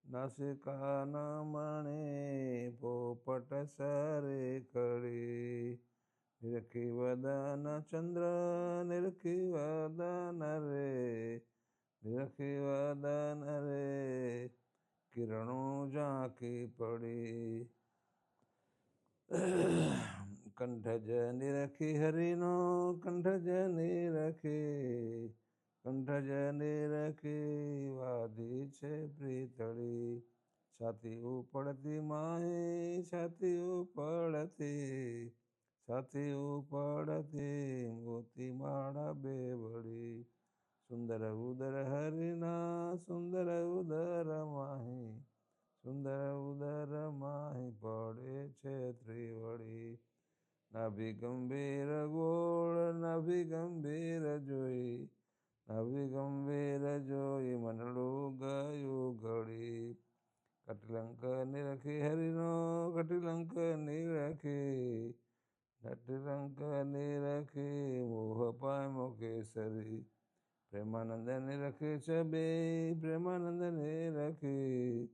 નાસિકા ન મણે પોપટ સરે કળી નિરખી વદન ચંદ્ર નિરખી વદન રે કિરણો ઝાંકી પડી કંઠજ નિરખી હરિનો કંઠજ નિરખી વાદી છે પ્રીતળી છાતી ઉપડતી મોતી માળા બેવડી સુંદર ઉદર હરિના સુંદર ઉદર માહી પડે છે ત્રિવળી નાભી ગંભીર ગોળ નાભી ગંભીર જોઈ મનડું ગયું ઘડી કટિલંક નિરખી હરિનો કટિલંક નિરખી મોહ પામ્યો કેસરી પ્રેમાનંદ નિરખી છબે પ્રેમાનંદ નિરખી